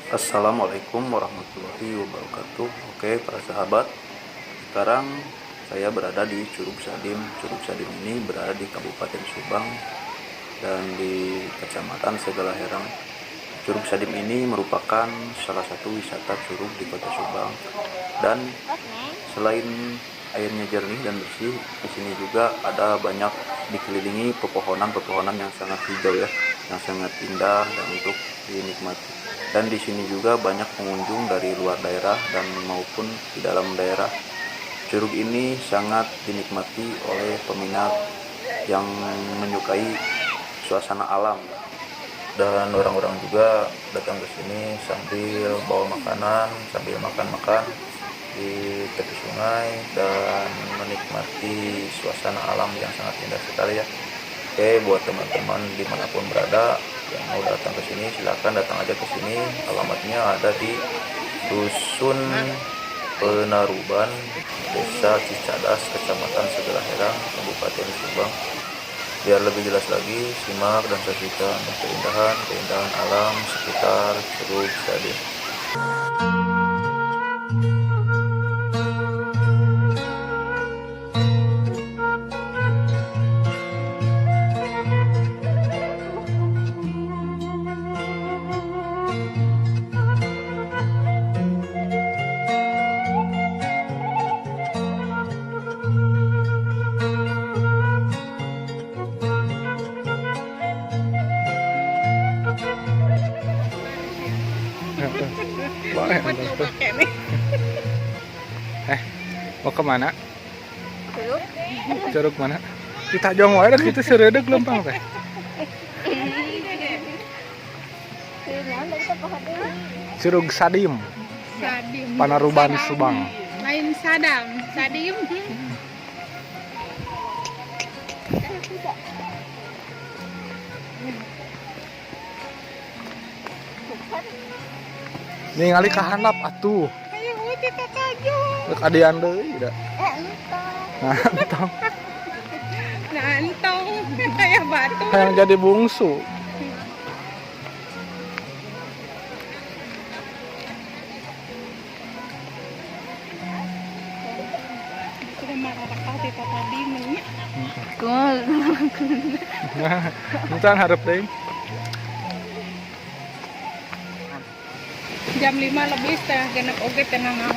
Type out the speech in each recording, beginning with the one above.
Assalamualaikum warahmatullahi wabarakatuh. Oke, para sahabat, sekarang saya berada di Curug Sadim. Curug Sadim ini berada di Kabupaten Subang dan di Kecamatan Segala Herang. Curug Sadim ini merupakan salah satu wisata curug di Kota Subang. Dan selain airnya jernih dan bersih, di sini juga ada banyak dikelilingi pepohonan-pepohonan yang sangat hijau ya, yang sangat indah dan untuk dinikmati. Dan di sini juga banyak pengunjung dari luar daerah dan maupun di dalam daerah. Curug ini sangat dinikmati oleh peminat yang menyukai suasana alam, dan orang-orang juga datang ke sini sambil bawa makanan, sambil makan-makan di tepi sungai dan menikmati suasana alam yang sangat indah sekali ya. Oke, buat teman-teman dimanapun berada yang mau datang ke sini, silakan datang aja ke sini. Alamatnya ada di Dusun Penaruban, Desa Cicadas, Kecamatan Segala Herang, Kabupaten Subang. Biar lebih jelas lagi, simak dan saksikan keindahan alam sekitar Curug Sadim. Boleh tuh. Mau kemana? Curug mana? Kita jong wae gitu seredeg lempang teh. Curug Sadim, Panaruban Subang. Lain Sadam, Sadim. Ningali ka handap atuh. Ayo kita kaju. Rek adian deui da. Nah, entong. Nah, entong kayak batu. Hayang jadi bungsu. Sudah marah tadi tadi nih. Nah, encan hareup deui. Jam 5 lebih setengah genep oge tengah naon.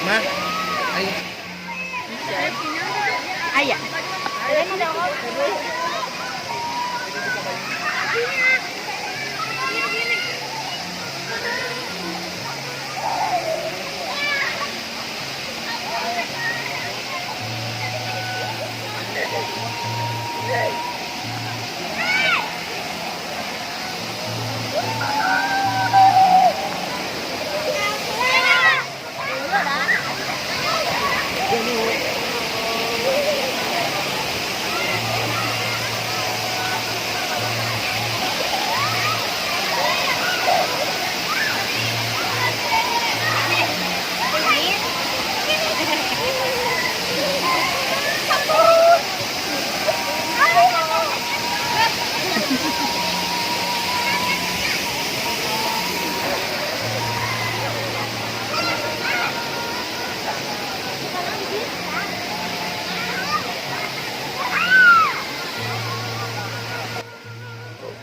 Mah, ayo. Ayah.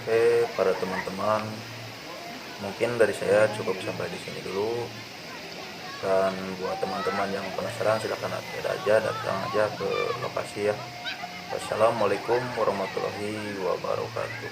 Oke, para teman-teman, mungkin dari saya cukup sampai di sini dulu. Dan buat teman-teman yang penasaran silahkan datang aja ke lokasi ya. Wassalamualaikum warahmatullahi wabarakatuh.